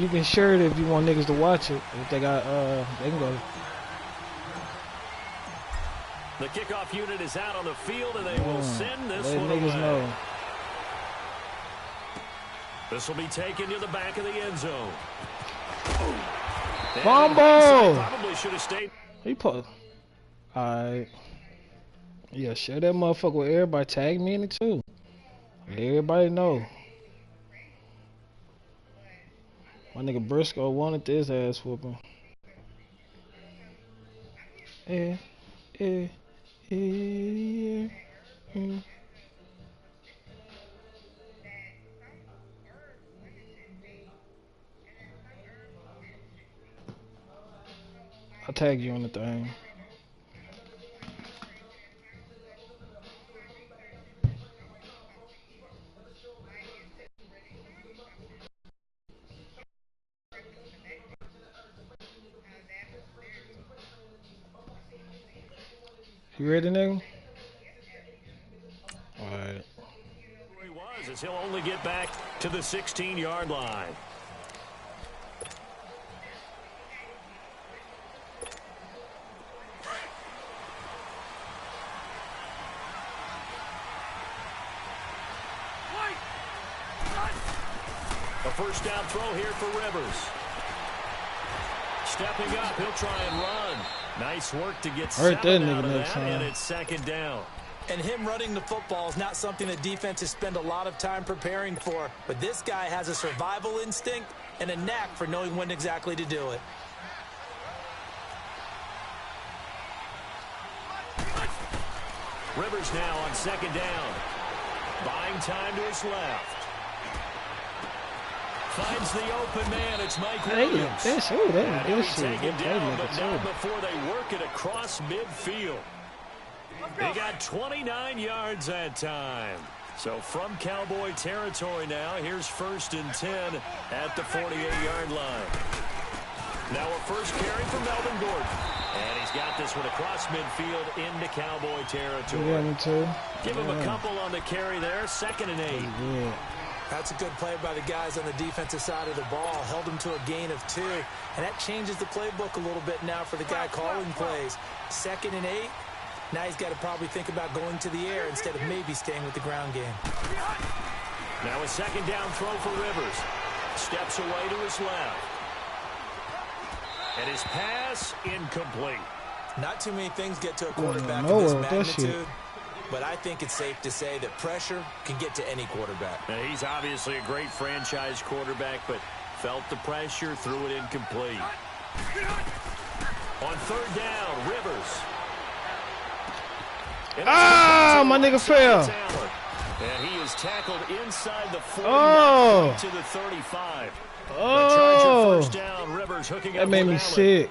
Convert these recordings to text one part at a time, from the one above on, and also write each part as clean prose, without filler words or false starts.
you can share it if you want niggas to watch it. If they got, they can go. The kickoff unit is out on the field, and they will send this one niggas away. know. This will be taken to the back of the end zone. Fumble! Probably should have stayed. He put. Alright. Yeah, share that motherfucker with everybody. Tag me in it too. Everybody know. My nigga Briscoe wanted this ass whooping. I'll tag you on the thing. You ready, nigga? Alright. He was, as he'll only get back to the 16-yard line. A first down throw here for Rivers. Stepping up, he'll try and run. Nice work to get 7 out of that, and it's second down. And him running the football is not something that defenses spend a lot of time preparing for. But this guy has a survival instinct and a knack for knowing when exactly to do it. Rivers now on second down. Buying time to his left. Finds the open man. It's Mike Williams. And he'll be taken down, but not before they work it across midfield. They got 29 yards that time. So from Cowboy territory now, here's 1st and 10 at the 48-yard line. Now a first carry for Melvin Gordon. And he's got this one across midfield into Cowboy territory. Give him a couple on the carry there. 2nd and 8. That's a good play by the guys on the defensive side of the ball. Held him to a gain of 2. And that changes the playbook a little bit now for the guy calling plays. 2nd and 8. Now he's got to probably think about going to the air instead of maybe staying with the ground game. Now a second down throw for Rivers. Steps away to his left. And his pass incomplete. Not too many things get to a quarterback of this magnitude. But I think it's safe to say that pressure can get to any quarterback. Now, he's obviously a great franchise quarterback, but felt the pressure, threw it incomplete. On 3rd down, Rivers. My nigga fell. And he is tackled inside the 40 to the 35. The Charger first down, Rivers hooking up. That made me sick.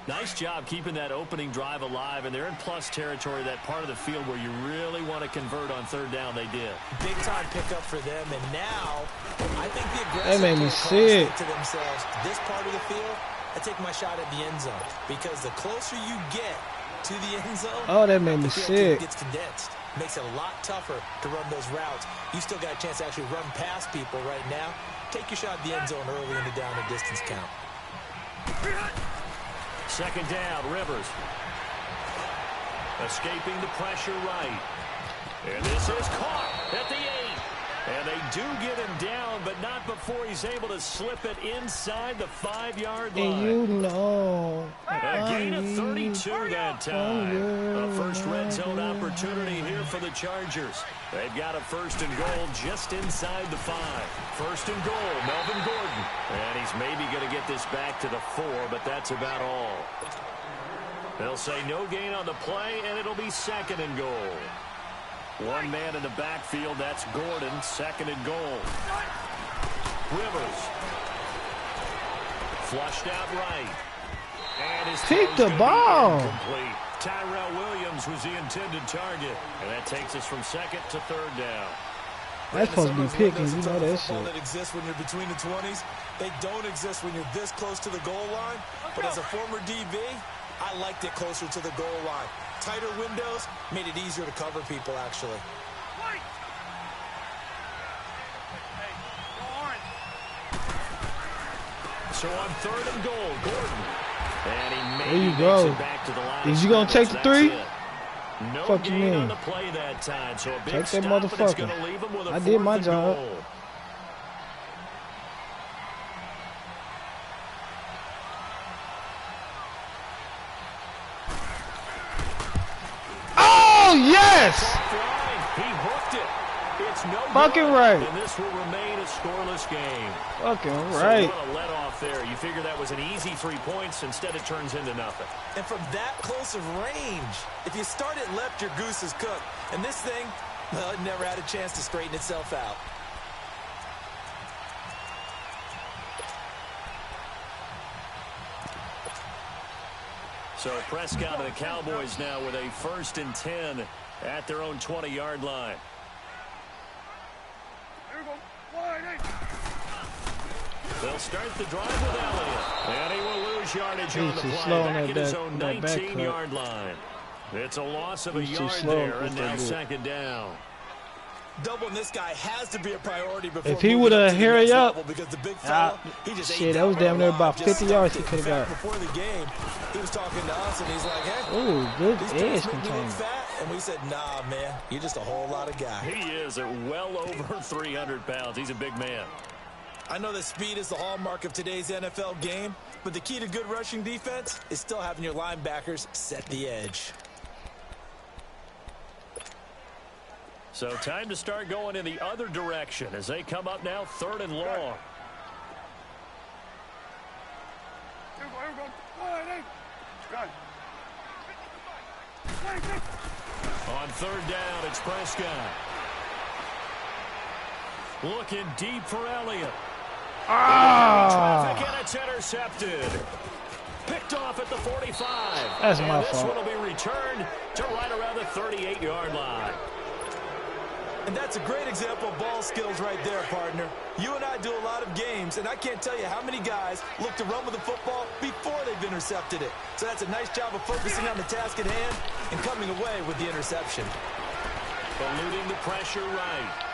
Nice job keeping that opening drive alive, and they're in plus territory, that part of the field where you really want to convert on 3rd down. They did. Big time pickup for them, and now I think the aggressive that made me sick. To themselves, this part of the field, I take my shot at the end zone, because the closer you get to the end zone, that made me sick. Gets condensed. Makes it a lot tougher to run those routes. You still got a chance to actually run past people right now. Take your shot at the end zone early in the down and distance count. 2nd down, Rivers. Escaping the pressure right. And this is caught at the 8. And they do get him down, but not before he's able to slip it inside the 5-yard line. And you know. A gain of 32 that time. A first red zone opportunity here for the Chargers. They've got a 1st and goal just inside the 5. 1st and goal, Melvin Gordon. And he's maybe going to get this back to the 4, but that's about all. They'll say no gain on the play, and it'll be 2nd and goal. One man in the backfield, that's Gordon, 2nd and goal. Rivers. Flushed out right. And his pick the ball. Incomplete. Tyrell Williams was the intended target. And that takes us from 2nd to 3rd down. That's supposed to be picking, you know that shit. That exists when you're between the 20s. They don't exist when you're this close to the goal line. But as a former DB, I liked it closer to the goal line. Tighter windows made it easier to cover people, actually. So on 3rd and goal, Gordon. And he there you go. Is you gonna take the 3? No Fuck you mean? On the play that time, so a big take that stop, motherfucker. Leave him with a I did my job. Goal. Oh yes! He hooked it. It's no fucking good, right. and this will remain a scoreless game. Fucking right. So what a let off there. You figure that was an easy 3 points. Instead, it turns into nothing. And from that close of range, if you start it left, your goose is cooked. And this thing, well, it never had a chance to straighten itself out. So Prescott and the Cowboys now with a 1st and 10 at their own 20-yard line. They'll start the drive with Elliott. And he will lose yardage on the play back at his own 19-yard line. It's a loss of a yard there, and now 2nd down. Doubling this guy has to be a priority before if he would have hurried up, because the big fella, shit, that was damn near about 50 yards he could have got. Before the game, he was talking to us, and he's like, hey, oh, good edge containment. And we said, nah, man, you're just a whole lot of guy. He is at well over 300 pounds. He's a big man. I know that speed is the hallmark of today's NFL game, but the key to good rushing defense is still having your linebackers set the edge. So time to start going in the other direction as they come up now 3rd and long. On 3rd down, it's Prescott. Looking deep for Elliott. Traffic, and it's intercepted. Picked off at the 45. That's my fault. This one will be returned to right around the 38-yard line. And that's a great example of ball skills right there, partner. You and I do a lot of games, and I can't tell you how many guys look to run with the football before they've intercepted it. So that's a nice job of focusing on the task at hand and coming away with the interception. Eluding the pressure right.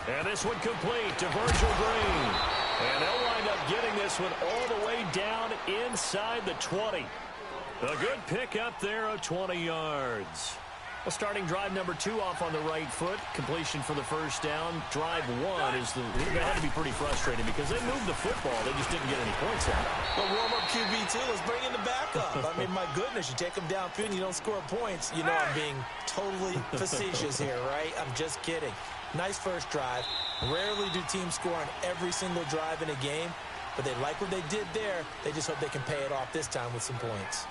And this one complete to Virgil Green. And they'll wind up getting this one all the way down inside the 20. A good pick up there of 20 yards. Well, starting drive number 2 off on the right foot. Completion for the 1st down. Drive 1 is it had to be pretty frustrating because they moved the football. They just didn't get any points out of it. But warm-up QB2, let's bring in the backup. I mean, my goodness, you take them downfield and you don't score points. You know I'm being totally facetious here, right? I'm just kidding. Nice first drive. Rarely do teams score on every single drive in a game, but they like what they did there. They just hope they can pay it off this time with some points.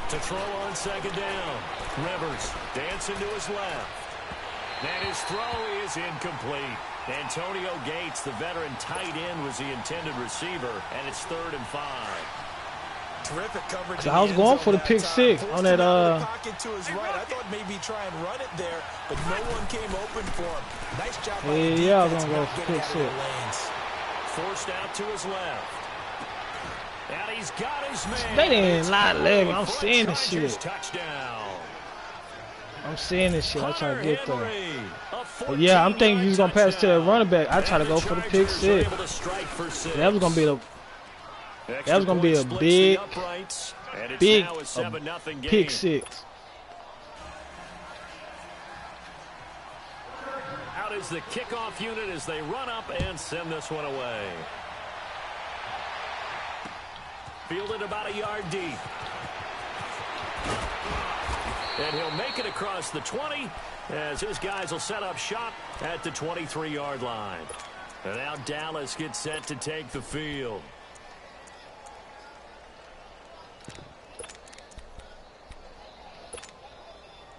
To throw on 2nd down. Rivers dancing to his left. And his throw is incomplete. Antonio Gates, the veteran tight end, was the intended receiver, and it's 3rd and 5. Terrific coverage. I was going for the pick 6 on that. Pocket to his right. I thought maybe try and run it there, but no one came open for him. Nice job. Yeah, I was gonna go for pick 6. Forced out to his left. And he's got his man. They didn't lie leg. I'm seeing this shit. Touchdown. I'm seeing this shit. I try to get there. But yeah, I'm thinking he's gonna pass to the running back. I try to go for the pick 6. That was gonna be a big pick 6. Out is the kickoff unit as they run up and send this one away. Fielded about a yard deep. And he'll make it across the 20 as his guys will set up shop at the 23-yard line. And now Dallas gets set to take the field.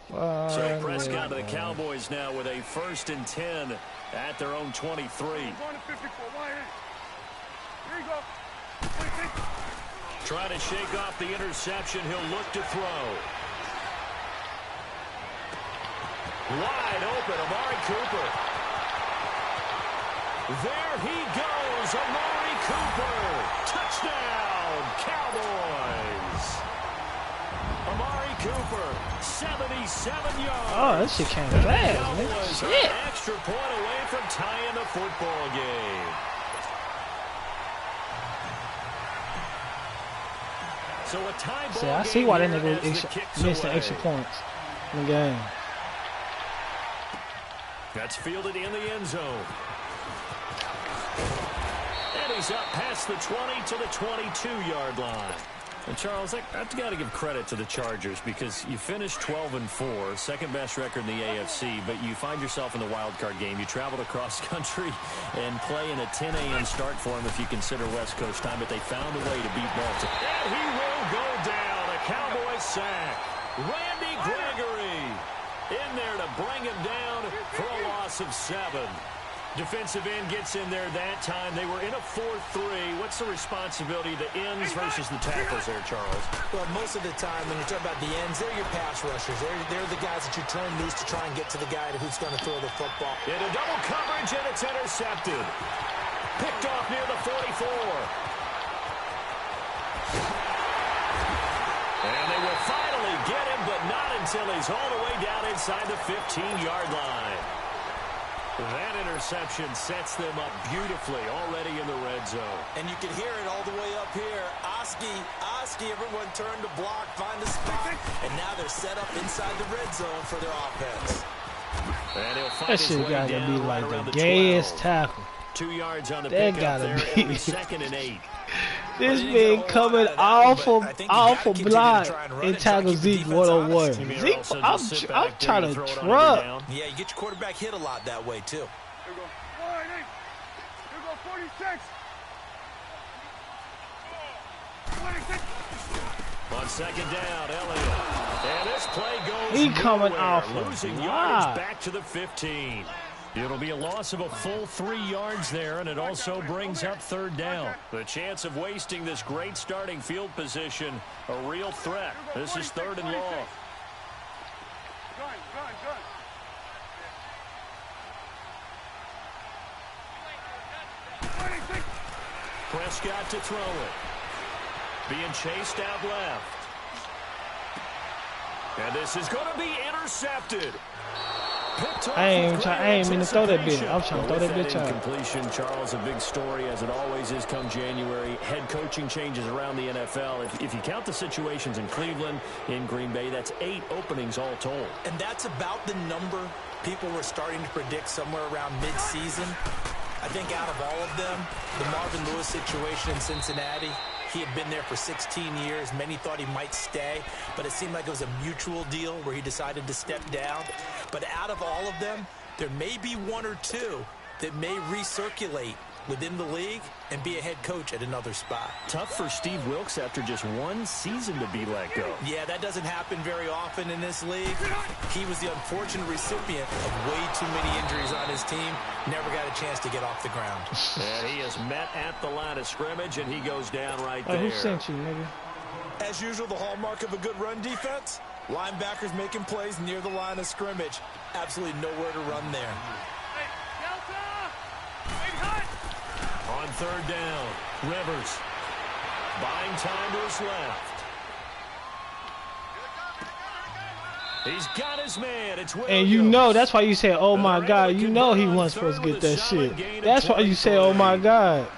So Prescott to the Cowboys now with a 1st and 10 at their own 23. Trying to shake off the interception. He'll look to throw. Wide open, Amari Cooper. There he goes, Amari Cooper. Touchdown, Cowboys. Amari Cooper, 77 yards. Oh, that shit came fast, man. Shit. An extra point away from tying the football game. So a tie ball. See, I see why that nigga missed the extra points in the game. That's fielded in the end zone. And he's up past the 20 to the 22-yard line. And Charles, I've got to give credit to the Chargers because you finished 12-4, second best record in the AFC, but you find yourself in the wild card game. You traveled across country and play in a 10 a.m. start for them if you consider West Coast time, but they found a way to beat Baltimore. And he will go down, a Cowboy sack. Randy Gregory in there to bring him down for a loss of 7. Defensive end gets in there that time. They were in a 4-3. What's the responsibility, the ends versus the tackles there, Charles? Well, most of the time when you talk about the ends, they're your pass rushers. They're the guys that you turn loose to try and get to the guy who's going to throw the football. Into double coverage, and it's intercepted. Picked off near the 44. And they will finally get him, but not until he's all the way down inside the 15-yard line. That interception sets them up beautifully already in the red zone. And you can hear it all the way up here. Oski, everyone turned to block, find a spot, and now they're set up inside the red zone for their offense. And he'll find That shit gotta be like the gayest tackle. 2 yards on the That pickup gotta there. be. Second and 8. This man coming awful block and tackle Zeke 101. Zeke, I'm trying to truck. Yeah, you get your quarterback hit a lot that way, too. Here we go. 46. 26. On second down, Elliott. And this play goes He coming nowhere, off of losing block. yardage back to the 15. It'll be a loss of a full 3 yards there, and it also brings up third down. The chance of wasting this great starting field position, a real threat. This is third and long. Gun. Prescott to throw it. Being chased out left. And this is going to be intercepted. I ain't mean to throw that bitch. I was trying to throw that bitch out. Incompletion, Charles, a big story as it always is come January. Head coaching changes around the NFL. If you count the situations in Cleveland, in Green Bay, that's 8 openings all told. And that's about the number people were starting to predict somewhere around mid-season. I think out of all of them, the Marvin Lewis situation in Cincinnati, he had been there for 16 years. Many thought he might stay, but it seemed like it was a mutual deal where he decided to step down. But out of all of them, there may be 1 or 2 that may recirculate within the league and be a head coach at another spot. Tough for Steve Wilks after just 1 season to be let go. Yeah, that doesn't happen very often in this league. He was the unfortunate recipient of way too many injuries on his team. Never got a chance to get off the ground. And he is met at the line of scrimmage, and he goes down right there. Who sent you, nigga? As usual, the hallmark of a good run defense, linebackers making plays near the line of scrimmage. Absolutely nowhere to run there. On third down, Rivers buying time to his left. He's got his man. It's Williams. And you know, that's why you say, oh my God. You know he wasn't supposed to get that shit. That's why you say, oh my God.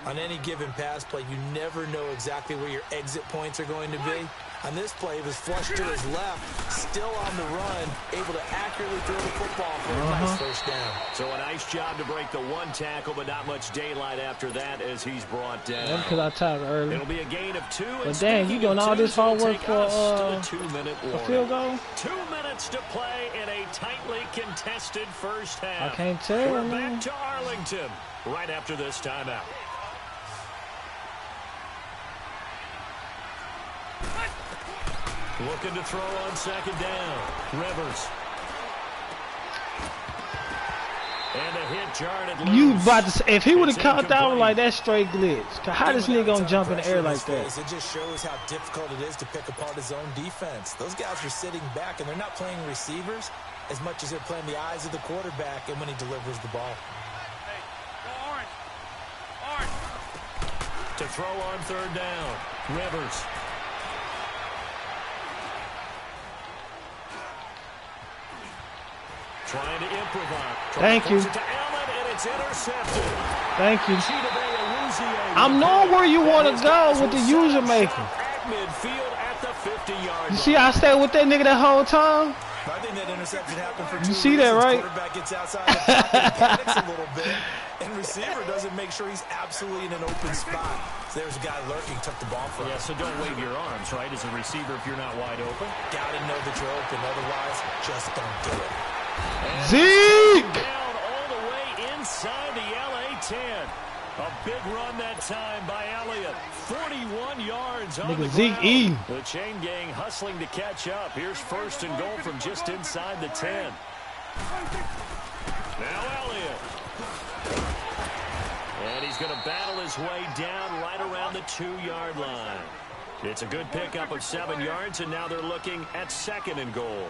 On any given pass play, you never know exactly where your exit points are going to be. On this play, he was flushed to his left, still on the run, able to accurately throw the football for a nice first down. So a nice job to break the 1 tackle, but not much daylight after that as he's brought down. That's because I tackled early. It'll be a gain of 2. But dang, you doing all this hard work for a 2-minute field goal? 2 minutes to play in a tightly contested first half. I can't tell. We're back to Arlington right after this timeout. Looking to throw on second down. Rivers. And a hit jarred loose. You about to say, if he would have caught that one like that, straight glitch. How this nigga gonna jump in the air like that? It just shows how difficult it is to pick apart his own defense. Those guys are sitting back, and they're not playing receivers as much as they're playing the eyes of the quarterback and when he delivers the ball. To throw on third down. Rivers. Trying to improvise. Thank you. To Allen, and it's intercepted. Thank you. I'm knowing where you want to go with the user maker. At midfield at the 50-yard line. You see I stayed with that nigga that whole time? I think that interception happened for You see that, right? Quarterback gets outside the pocket, panics a little bit, and receiver doesn't make sure he's absolutely in an open spot. So there's a guy lurking, took the ball from him. Yeah, so don't wave your arms, right, as a receiver if you're not wide open. Gotta know that you're open, otherwise, just don't do it. Zeke! Down all the way inside the LA 10. A big run that time by Elliott. 41 yards on the Zeke ground. The chain gang hustling to catch up. Here's first and goal from just inside the 10. Now Elliott. And he's going to battle his way down right around the 2-yard line. It's a good pickup of 7 yards, and now they're looking at second and goal.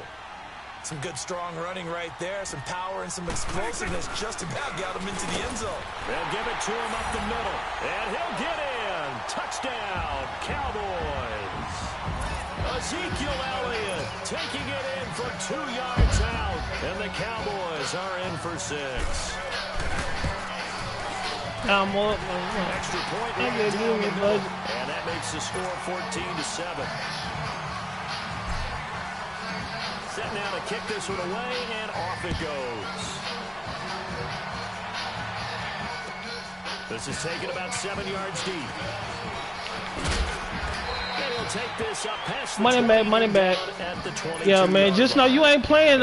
Some good, strong running right there. Some power and some explosiveness just about got him into the end zone. They'll give it to him up the middle. And he'll get in. Touchdown, Cowboys. Ezekiel Elliott taking it in from 2 yards out. And the Cowboys are in for 6. Extra point right down the middle. And that makes the score 14-7. Set now to kick this one away, and off it goes. This is taken about 7 yards deep. And he'll take this up past the money back. Yeah, man, just know you ain't playing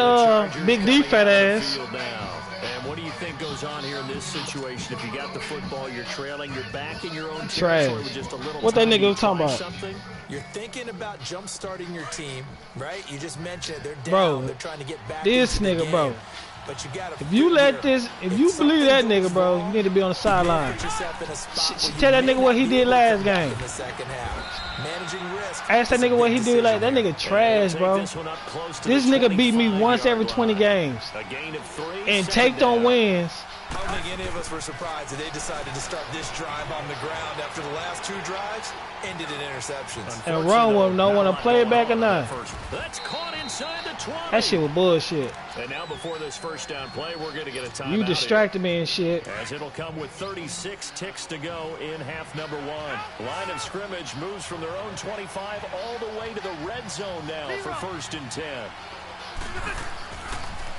big defense ass. And what do you think goes on here in this situation? If you got the football, you're trailing, you're back in your own territory with just a little what that nigga was talking about? Something? You're thinking about jump-starting your team, right? You just mentioned they're down. Bro, they're trying to get back this into the nigga, game. bro. But you gotta if you believe that nigga, bro, you need to be on the sideline. Tell that nigga what he did last game. Ask that nigga what he did like. That nigga trash, bro. This nigga beat me once every 20 games. And take on wins. I don't think any of us were surprised that they decided to start this drive on the ground after the last 2 drives ended in interceptions. And run with him, don't want to play it back or nothing. That's caught inside the 20. That shit was bullshit. And now before this first down play, we're going to get a timeout. You distracted me and shit. As it'll come with 36 ticks to go in half number 1. Line of scrimmage moves from their own 25 all the way to the red zone now for first and 10.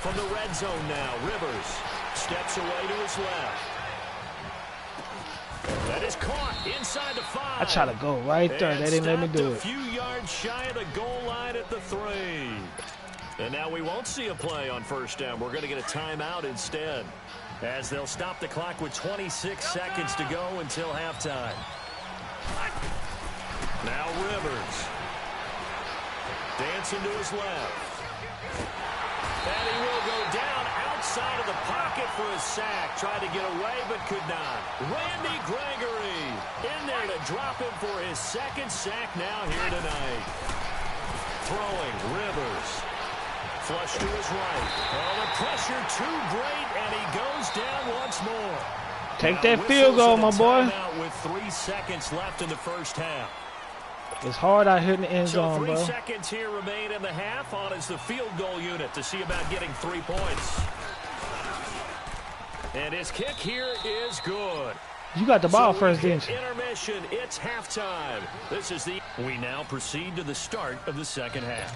From the red zone now, Rivers steps away to his left. That is caught inside the 5. I tried to go right there. They didn't let me do it. A few yards shy of the goal line at the 3. And now we won't see a play on first down. We're going to get a timeout instead, as they'll stop the clock with 26 seconds to go until halftime. Now Rivers. Dancing to his left. And he will go down outside of the pocket for a sack. Tried to get away, but could not. Randy Gregory in there to drop him for his second sack now here tonight. Throwing, Rivers. Flush to his right. Oh, the pressure too great, and he goes down once more. Take that field goal, my boy. With 3 seconds left in the first half. It's hard out here in the end zone, bro. 3 seconds here remain in the half. On is the field goal unit to see about getting 3 points. And his kick here is good. You got the ball first, didn't you? Intermission. It's halftime. This is the. We now proceed to the start of the second half.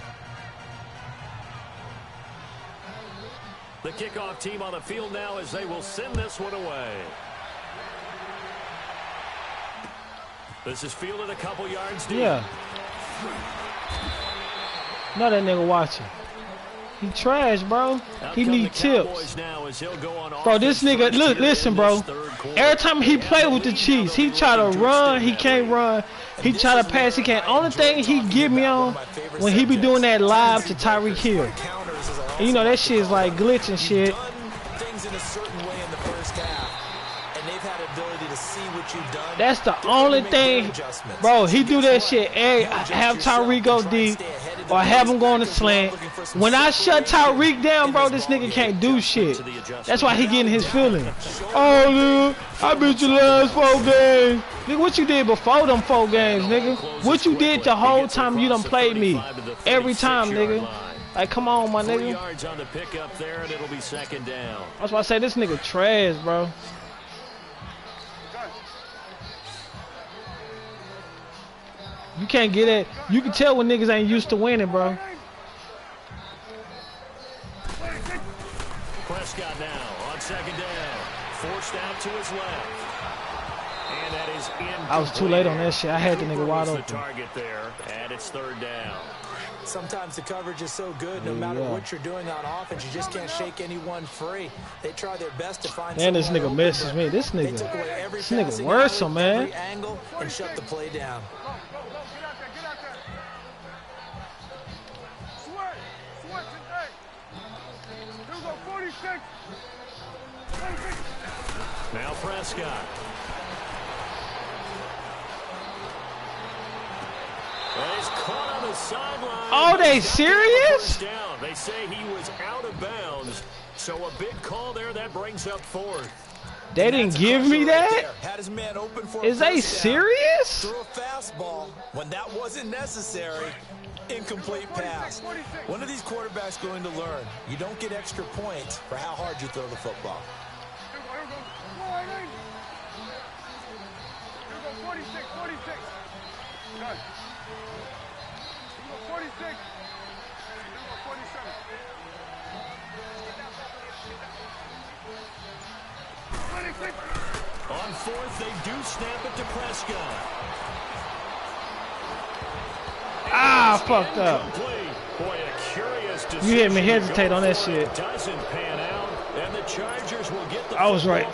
The kickoff team on the field now as they will send this one away. This is fielded a couple yards deep. Yeah. No, that nigga watching. He trash, bro. He need tips. Bro, this nigga, look, listen, bro. Every time he play with the Chiefs, he try to run, he can't run. He try to pass, he can't. Only thing he get me on when he be doing that live to Tyreek Hill. And you know, that shit is like glitching shit. Things in a certain way in the first half. and they've had ability to see what you've done. That's the only thing, bro. He do that shit. Have Tyreek go deep or have him go on the slant. When I shut Tyreek down, bro, this nigga can't do shit. That's why he getting his feeling. Oh, dude, I beat you last 4 games. Nigga, what you did before them 4 games, nigga? What you did the whole time you done played me? Every time, nigga. Like, come on, my nigga. Yards on the pickup there, and it'll be 2nd down. That's why I say this nigga trash, bro. You can't get it. You can tell when niggas ain't used to winning, bro. Prescott now on 2nd down. Forced out to his left. And that is incomplete. I was too late on that shit. I had the nigga wide open. The target there, and it's 3rd down. Sometimes the coverage is so good, no matter what you're doing on offense, you just can't shake anyone free. They try their best to find. Man, this nigga misses me. This nigga worse, man. Every angle and shut the play down. Now Prescott. And he's caught on the sideline. Oh, they serious? They say he was out of bounds. So a big call there that brings up 4th. They didn't give me that? Had his man open for Is they serious? Threw a fastball when that wasn't necessary. Incomplete pass. One of these quarterbacks going to learn. You don't get extra points for how hard you throw the football. 46. 47. On 4th, they do snap it to Prescott. Ah, fucked up. Boy, a curious decision. You hear me hesitate on that shit. Doesn't pan out, and the Chargers will get the I was right.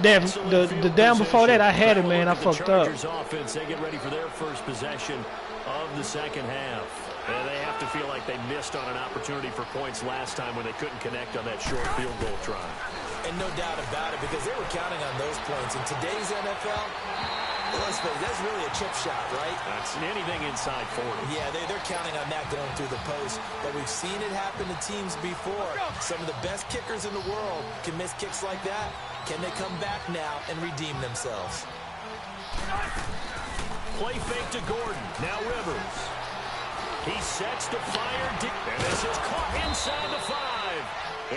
Damn, the down before that, I had it, man. I fucked up. Offense, they get ready for their first possession of the 2nd half. And they have to feel like they missed on an opportunity for points last time when they couldn't connect on that short field goal try. And no doubt about it, because they were counting on those points. In today's NFL, that's really a chip shot, right? That's anything inside 40. Yeah, they're counting on that going through the post. But we've seen it happen to teams before. Some of the best kickers in the world can miss kicks like that. Can they come back now and redeem themselves? Play fake to Gordon. Now Rivers. He sets to fire deep. And this is caught inside the 5.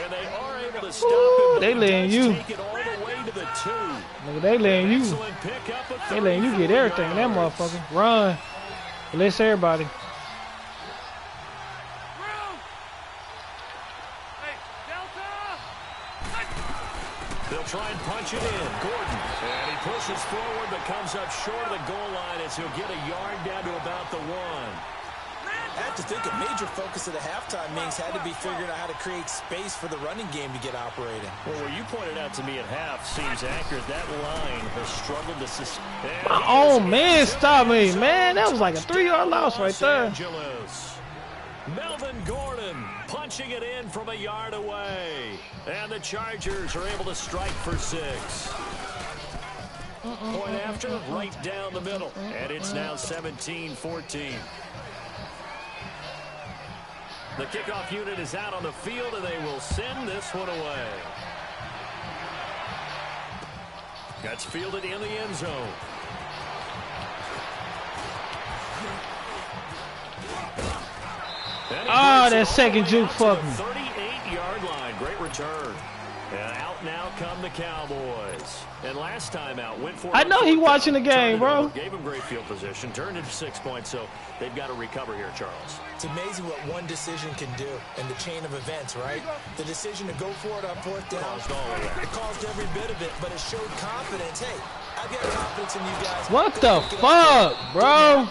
And they are able to stop him. They letting you. Take it all the way to the 2. Nigga, they letting you. They letting you get everything in that motherfucker. Run. Release everybody. They'll try and punch it in. Gordon. And he pushes forward but comes up short of the goal line as he'll get a yard down to about the 1. I have to think a major focus of the halftime meetings had to be figuring out how to create space for the running game to get operating. Well, what you pointed out to me at half seems accurate. That line has struggled to sustain. Oh, man, stop me, man. That was like a 3-yard loss right there. Melvin Gordon punching it in from a yard away. And the Chargers are able to strike for 6. Point after, right down the middle. And it's now 17-14. The kickoff unit is out on the field, and they will send this one away. That's fielded in the end zone. Ah, that second juke fucked me. 38-yard line. Great return. And out now come the Cowboys. And last time out, went for it. I know he watching the game, bro. Gave him great field position, turned into 6 points, so they've got to recover here, Charles. It's amazing what one decision can do in the chain of events, right? The decision to go for it on 4th down, it caused every bit of it, but it showed confidence. Hey, I've got confidence in you guys. What the fuck, bro?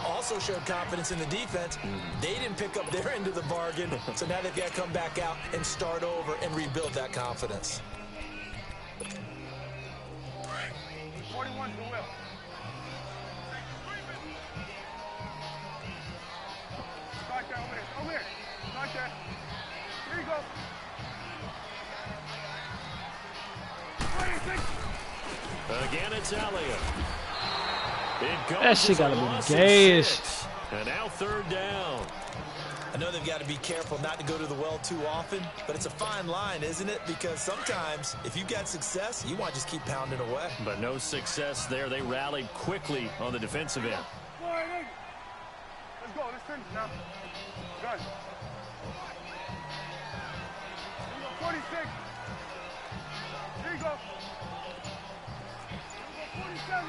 Also showed confidence in the defense. They didn't pick up their end of the bargain, so now they've got to come back out and start over and rebuild that confidence. 41 to Will. Back there, over there. Back there. Here you go. 26. Again, it's Elliott. That shit gotta be gayest. And now third down. I know they've got to be careful not to go to the well too often, but it's a fine line, isn't it? Because sometimes, if you've got success, you want to just keep pounding away. But no success there. They rallied quickly on the defensive end. Let's go. Let's finish now. Good. Here you go, 46. Here you go. Here you go, 47.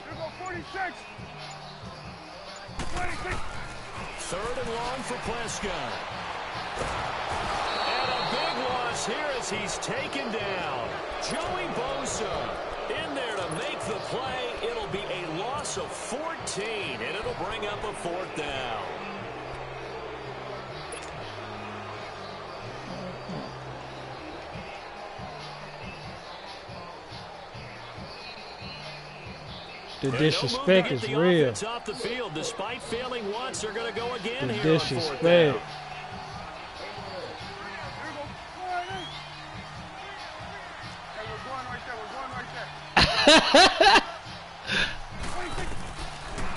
Here you go, 46. 26. Third and long for Prescott. And a big loss here as he's taken down. Joey Bosa in there to make the play. It'll be a loss of 14, and it'll bring up a fourth down. The disrespect is real. Off the field. Despite failing once, they're going to go again The here disrespect. on fourth down.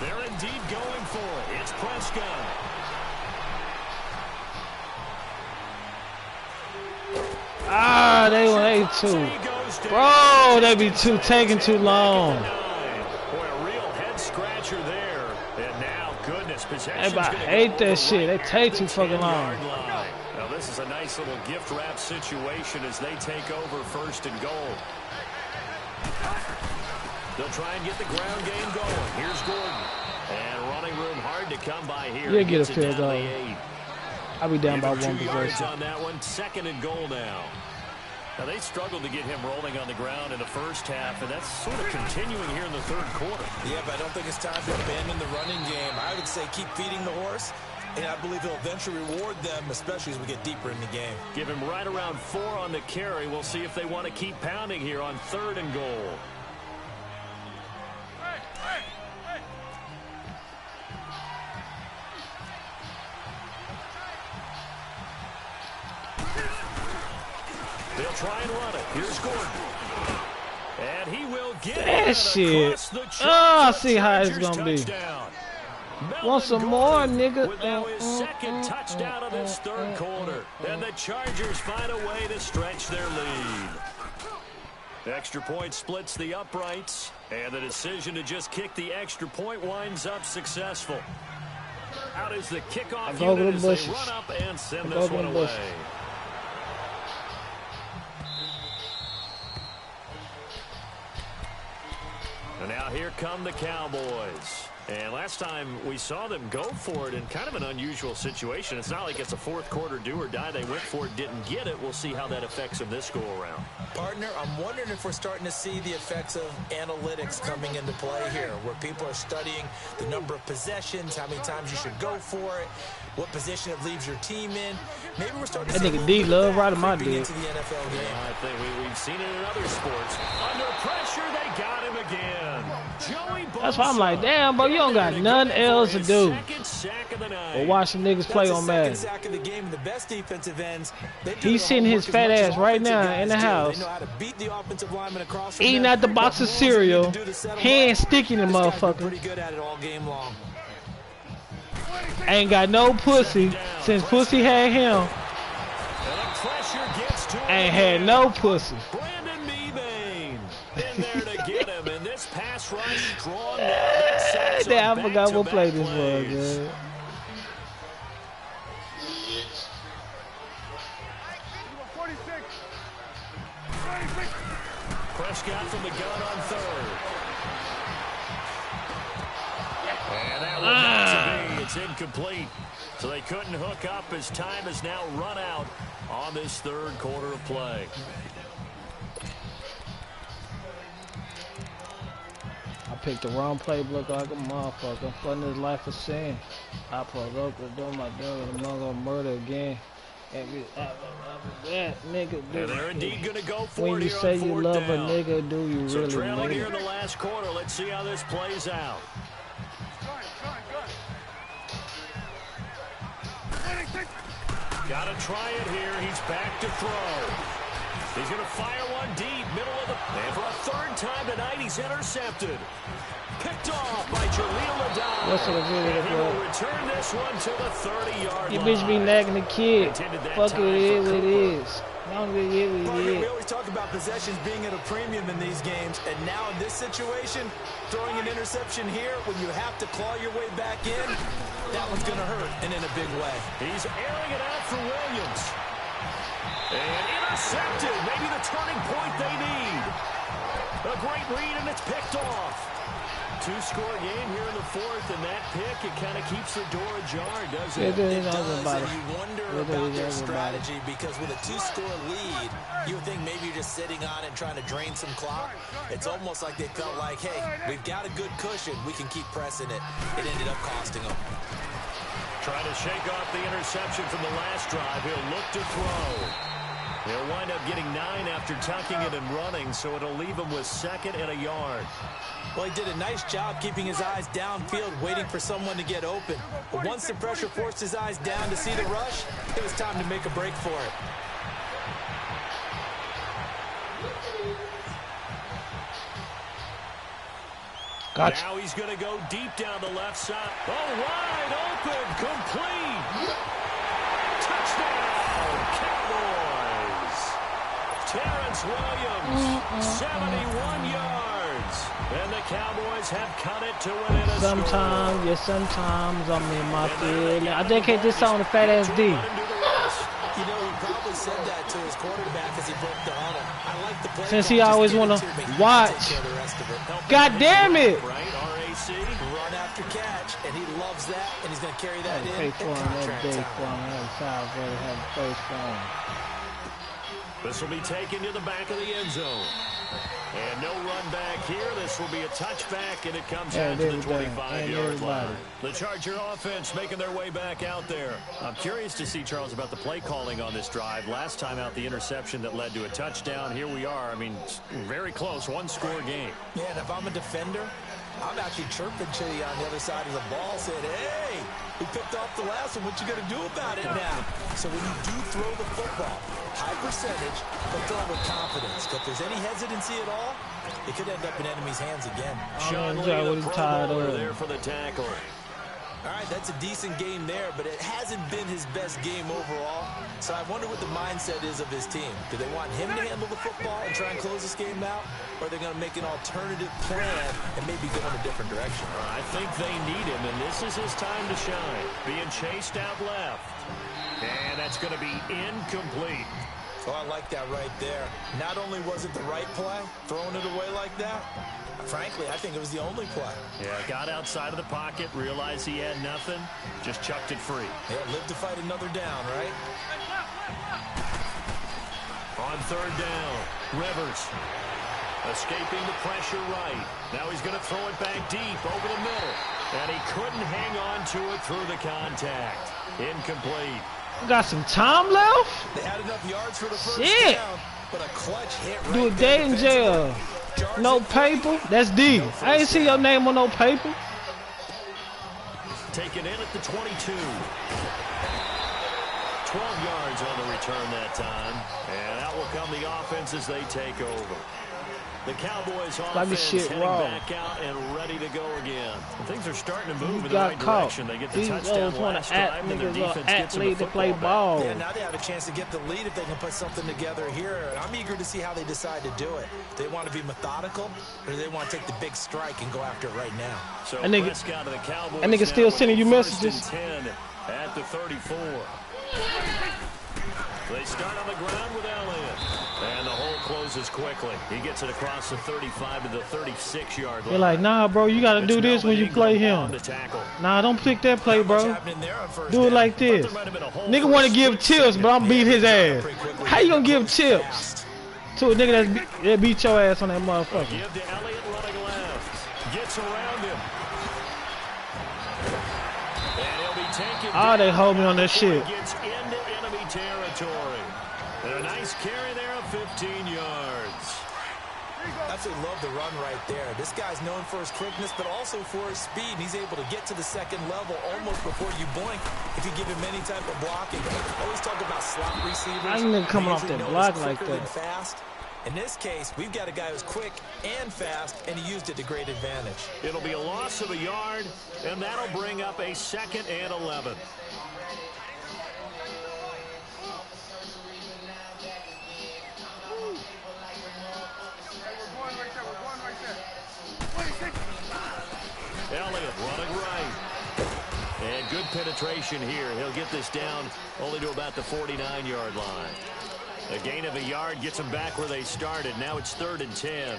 They're indeed going for it. It's Prescott. Ah, they went 8-2. Bro, they be taking too long. Boy, a real head scratcher there. And now, goodness, possession's I hate that shit. They take too fucking long. Now, this is a nice little gift wrap situation as they take over first and goal. They'll try and get the ground game going. Here's Gordon. And running room hard to come by here. You'll get a field goal. I'll be down by one 2 yards possession. on that one. Second and goal now. Now, they struggled to get him rolling on the ground in the first half, and that's sort of continuing here in the third quarter. Yeah, but I don't think it's time to abandon the running game. I would say keep feeding the horse, and I believe he'll eventually reward them, especially as we get deeper in the game. Give him right around 4 on the carry. We'll see if they want to keep pounding here on third and goal. They'll try and run it. Here's Gordon. And he will get That shit. Oh, I see how it's going to be. Want some more, nigga? With now his second touchdown of this third quarter. And the Chargers find a way to stretch their lead. Extra point splits the uprights. And the decision to just kick the extra point winds up successful. Out is the kickoff unit as they run up and send this one away. And now here come the Cowboys. And last time we saw them go for it in kind of an unusual situation. It's not like it's a fourth quarter do or die. They went for it, didn't get it. We'll see how that affects them this go around. Partner, I'm wondering if we're starting to see the effects of analytics coming into play here, where people are studying the number of possessions, how many times you should go for it, what position it leaves your team in. Maybe we're starting to see that nigga D love right in my dick. into the NFL game. I think we've seen it in other sports. Under pressure, they got him again. Joey Bosa. That's why I'm like, damn, bro, you don't got nothing else to do. Second sack of the night. Or watch the niggas play on Madden. Sack of the game. The best defensive ends. He's sitting his fat ass right now in the house, eating out the box of cereal, hand sticking the motherfucker. Pretty good at it all game long. Ain't got no pussy since pussy had him. And the pressure gets to him. Ain't had no pussy. Brandon Mebane in there to get him, and this pass rush strong. Now Damn, I forgot what play this was, man. Prescott from the gun on third. And that one not to be. It's incomplete. So they couldn't hook up as time has now run out on this third quarter of play. I picked the wrong playbook like a motherfucker. I'm putting his life of sin. I provoke to do my devil. I'm not gonna murder again. That nigga. And they're indeed going to go for when it you here say on you fourth love down. a nigga, do you So really trailing mean here it? in the last quarter. Let's see how this plays out. Got to try it here. He's back to throw. He's going to fire one deep, middle of the... And for a time tonight. He's intercepted. Picked off by Jaleel Adai. What's the video? He will return this one to the 30-yard line. You bitch be nagging the kid. Fuck it, it is what it is. We always talk about possessions being at a premium in these games, and now in this situation, throwing an interception here when you have to claw your way back in, that one's going to hurt, and in a big way. He's airing it out for Williams. And intercepted. Maybe the turning point they need. A great read, and it's picked off. Two-score game here in the fourth, and that pick, it kind of keeps the door ajar, doesn't it? It does, and you wonder about their strategy, because with a two-score lead, you would think maybe you're just sitting on it and trying to drain some clock. It's almost like they felt like, hey, we've got a good cushion. We can keep pressing it. It ended up costing them. Trying to shake off the interception from the last drive. He'll look to throw. He'll wind up getting 9 after tucking it and running, so it'll leave him with 2nd and a yard. Well, he did a nice job keeping his eyes downfield, waiting for someone to get open. But once the pressure forced his eyes down to see the rush, it was time to make a break for it. Gotcha. Now he's going to go deep down the left side. Oh, wide open, complete. Touchdown, Cowboys. Terrence Williams, 71 yards. And the Cowboys have cut it to within a Sometimes, score. yeah, sometimes I'm in my field. I dedicate this song to Fat Ass D. You know, he probably said that to his quarterback as he broke the huddle. I like the play. Since he always want to watch. God damn it! Right, RAC. Run after catch, and he loves that, and he's going to carry that in. Pay for him that day for him. That child better have a first phone. This will be taken to the back of the end zone. And no run back here. This will be a touchback, and it comes out to the 25-yard line. The Charger offense making their way back out there. I'm curious to see, Charles, about the play calling on this drive. Last time out, the interception that led to a touchdown. Here we are. I mean, very close, one-score game. Yeah, and if I'm a defender, I'm actually chirping to you on the other side of the ball, saying, hey, we picked off the last one. What you going to do about it now? So when you do throw the football, high percentage, but throw it with confidence. If there's any hesitancy at all, it could end up in enemy's hands again. Sean Lee, the Pro Bowler, there for the tackle. All right, that's a decent game there, but it hasn't been his best game overall. So I wonder what the mindset is of his team. Do they want him to handle the football and try and close this game out? Or are they going to make an alternative plan and maybe go in a different direction? I think they need him, and this is his time to shine. Being chased out left. And that's going to be incomplete. Oh, I like that right there. Not only was it the right play, throwing it away like that, frankly, I think it was the only play. Yeah, got outside of the pocket, realized he had nothing, just chucked it free. Yeah, live to fight another down, right? On third down, Rivers escaping the pressure right. Now he's going to throw it back deep over the middle. And he couldn't hang on to it through the contact. Incomplete. Got some time left? They had enough yards for the first Shit. down, but a clutch hit right Do a there day in jail. defensively. No paper? That's D. I ain't see your name on no paper. Taken in at the 22. 12 yards on the return that time. And out will come the offense as they take over. The Cowboys offense heading back out and ready to go again. Things are starting to move in the right direction. They get the touchdown last drive, and their defense gets them the football back. Yeah, now they have a chance to get the lead if they can put something together here. I'm eager to see how they decide to do it. Do they want to be methodical, or do they want to take the big strike and go after it right now? So Prescott of the Cowboys that nigga still sending you messages. 10 at the 34. They start on the ground with Elliott. And the hole closes quickly. He gets it across the 35 to the 36-yard line. They're like, nah, bro, you got to do this when you play him. Nah, don't pick that play, bro. Do it like this. Nigga want to give tips, but I'm beat his ass. How you going to give tips to a nigga that beat your ass on that motherfucker? Give to Elliott running left. Gets around him. And he'll be taken. Oh, they hold me on that shit. Gets into enemy territory. And a nice carry there of 15 yards. Absolutely love the run right there. This guy's known for his quickness, but also for his speed. He's able to get to the second level almost before you blink if you give him any type of blocking. I always talk about slot receivers. I ain't even coming off that block like that. Fast. In this case, we've got a guy who's quick and fast, and he used it to great advantage. It'll be a loss of a yard, and that'll bring up a 2nd and 11. Elliott running right. And good penetration here. He'll get this down only to about the 49-yard line. A gain of a yard gets them back where they started. Now it's 3rd and 10.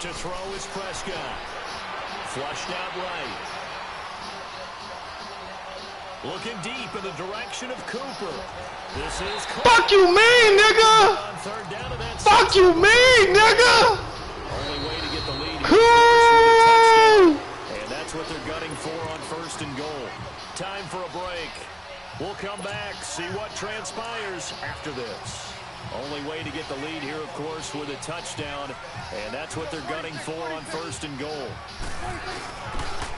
To throw is Prescott. Flushed out right. Looking deep in the direction of Cooper. This is Fuck you mean, nigga! on 3rd down, and that's Fuck you mean, nigga! only way to get the lead. Cool! And that's what they're gunning for on 1st and goal. Time for a break. We'll come back, see what transpires after this. Only way to get the lead here, of course, with a touchdown. And that's what they're gunning for on 1st and goal.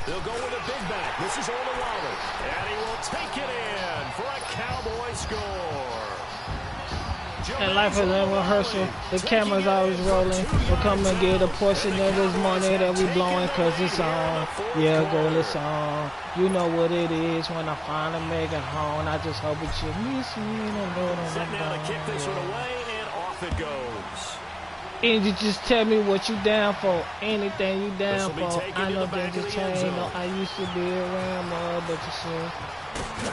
They'll go with a big back. This is Olawale. And he will take it in for a Cowboy score. And life is in rehearsal. The camera's always rolling. We'll come and get a portion of this money that we blowing cause it's on. Yeah, girl, it's on. You know what it is when I finally make it home. I just hope that you miss me. Set now to kick this one away, and off it goes. And you just tell me what you down for. Anything you down This'll be for. taken I to know the back things of have the end changed. zone. No, I used to be around more, but you see.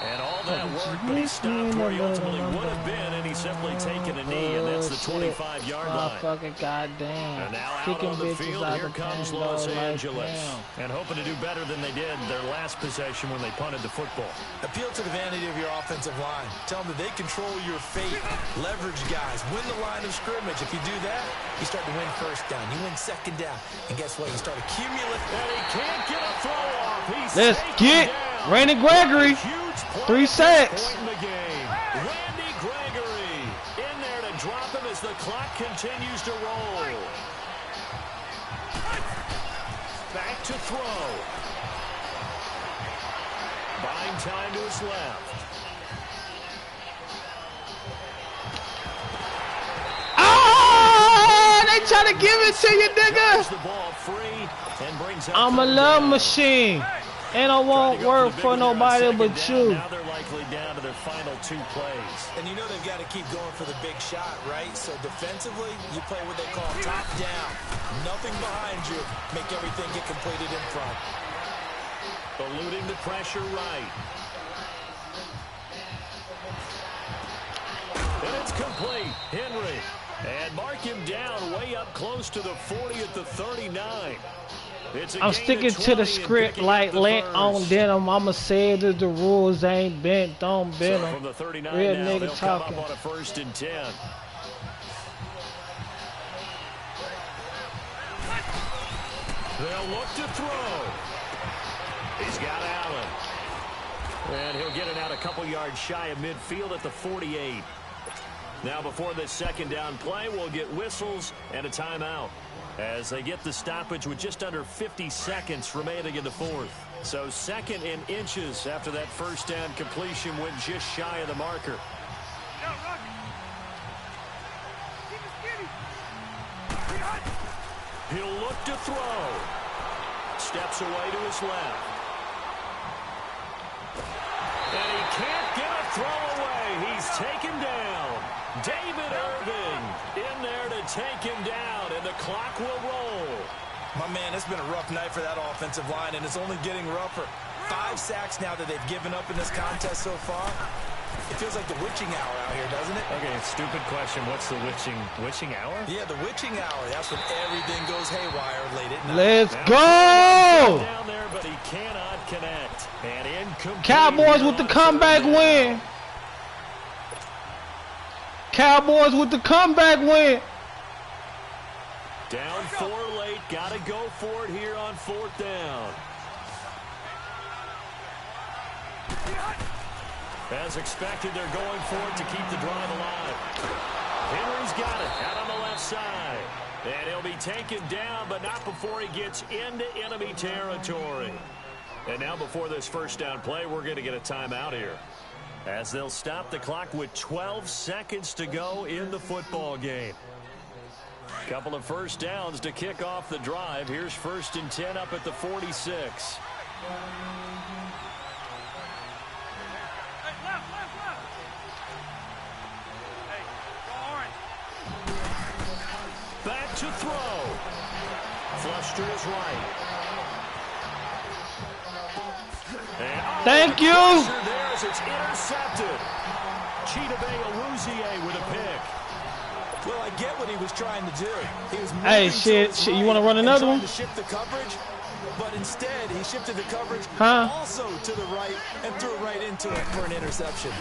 And all that work, but he stopped where he ultimately would have been, and he's simply taken a knee, and that's the 25-yard line. Motherfucking goddamn. And now out Kicking on the bitches field, out here the comes window Los like Angeles. damn. And hoping to do better than they did their last possession when they punted the football. Appeal to the vanity of your offensive line. Tell them that they control your fate. Leverage guys. Win the line of scrimmage. If you do that, you start to win 1st down. You win 2nd down. And guess what? You start accumulating. And he can't get a throw off. He's Let's taken get down. Randy Gregory. Huge play 3 at this sacks. point in the game. Randy Gregory in there to drop him as the clock continues to roll. Back to throw. Buying time to his left. Ah! They try to give it to you, Drives nigga. the ball free and brings up I'm a 3rd love down. machine. And I won't work for nobody but you. Now they're likely down to their final 2 plays. And you know they've got to keep going for the big shot, right? So defensively, you play what they call top down. Nothing behind you. Make everything get completed in front. Eluding the pressure right. And it's complete. Henry. And mark him down way up close to the 40 at the 39. It's a I'm gain sticking of to 20 the and script picking like up the lint first. on denim. I'ma say that the rules ain't bent, don't bend So from them. the 39 Real now, nigga they'll come talking. up on a 1st and 10. They'll look to throw. He's got Allen. And he'll get it out a couple yards shy of midfield at the 48. Now before this 2nd down play, we'll get whistles and a timeout as they get the stoppage with just under 50 seconds remaining in the 4th. So 2nd and inches after that 1st down completion went just shy of the marker. He'll look to throw. Steps away to his left. And he can't get a throw away. He's taken down. David Irving in there to take him down, and the clock will roll. My man, it's been a rough night for that offensive line, and it's only getting rougher. 5 sacks now that they've given up in this contest so far. It feels like the witching hour out here, doesn't it? Okay, stupid question. What's the witching hour? Yeah, the witching hour. That's when everything goes haywire late at night. Let's Now, go! down there, but he cannot connect. And incomplete. Cowboys with the comeback win. Cowboys with the comeback win. Down 4 late. Got to go for it here on 4th down. As expected, they're going for it to keep the drive alive. Henry's got it out on the left side. And he'll be taken down, but not before he gets into enemy territory. And now before this first down play, we're going to get a timeout here, as they'll stop the clock with 12 seconds to go in the football game. Couple of first downs to kick off the drive. Here's 1st and 10 up at the 46. Back to throw. Flush to his right. Thank you. There as it's intercepted. Chidobe Awuzie with a pick. Well, I get what he was trying to do. He was hey, shit, you want to run another one? To shift the coverage, but instead he shifted the coverage also to the right and threw right into it for an interception.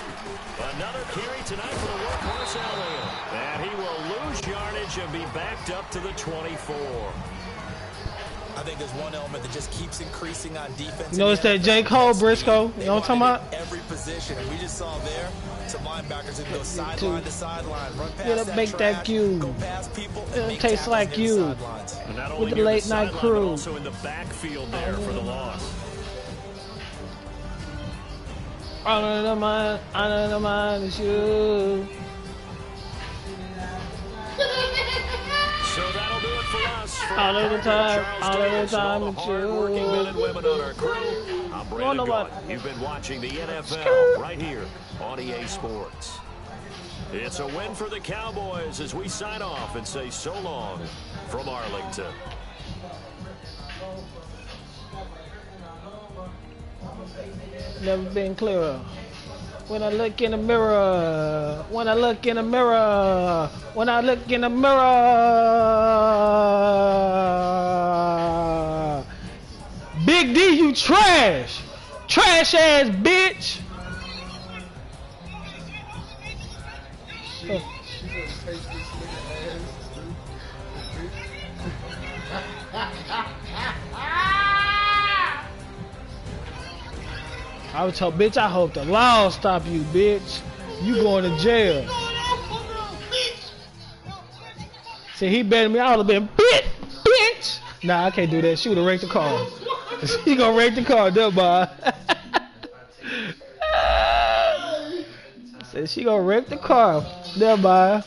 Another carry tonight for the workhorse Elliott. And he will lose yardage and be backed up to the 24. I think there's one element that just keeps increasing on defense. You know, it's that J. Cole, Briscoe. You know what I'm talking about? Every position. And we just saw there some linebackers that go sideline to sideline, run past Gotta make that cue. go past people. It tastes like you. With the late night crew. Also in the backfield there for the loss. Honor the mind is you. So that'll do it for us. All of the time, all of the time, all the hard-working men and women on our crew. I'm Brandon Gaudin. You've been watching the NFL right here on EA Sports. It's a win for the Cowboys as we sign off and say so long from Arlington. Never been clearer. When I look in the mirror, when I look in the mirror, when I look in the mirror. Big D, you trash. Trash ass bitch. I would tell bitch, I hope the law stop you, bitch. You going to jail. See, he betted me, I would have been bitch. Nah, I can't do that. She would have wrecked the car. She gonna wreck the car, dumb boy. Said she gonna wreck the car, dumb boy.